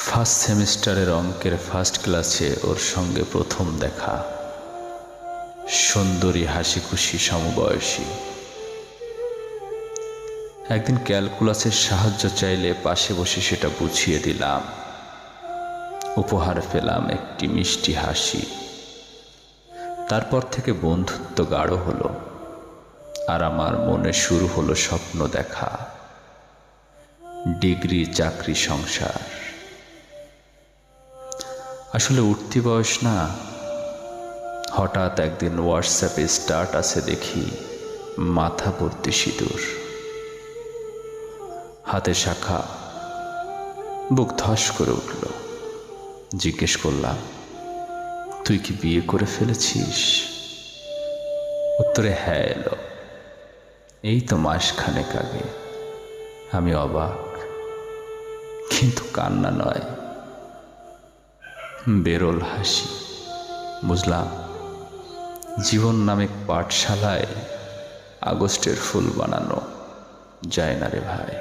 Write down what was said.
First সেমিস্টারের অঙ্কের first ক্লাসে ওর সঙ্গে প্রথম দেখা। সুন্দরী, হাসি খুশি, সমবয়সী। একদিন ক্যালকুলাসের সাহায্য চাইলে পাশে বসে সেটা বুঝিয়ে দিলাম। উপহার পেলাম একটি মিষ্টি হাসি। তারপর থেকে বন্ধুত্ব গাঢ় হলো, আর আমার মনে শুরু হলো স্বপ্ন দেখা, ডিগ্রি, চাকরি, সংসার। আসলে উঠতি বয়স না। হঠাৎ একদিন হোয়াটসঅ্যাপে স্ট্যাটাসে দেখি মাথা ভর্তি সিঁদুর, হাতে শাখা। বুক ধস করে উঠল। জিজ্ঞেস করলাম, তুই কি বিয়ে করে ফেলেছিস? উত্তরে হ্যাঁ এলো। এই তো মাসখানেক আগে। আমি অবাক, কিন্তু কান্না নয়, বেরোল হাসি। বুঝলাম, জীবন নামে পাঠশালায় আগস্টের ফুল বানানো যায় না রে ভাই।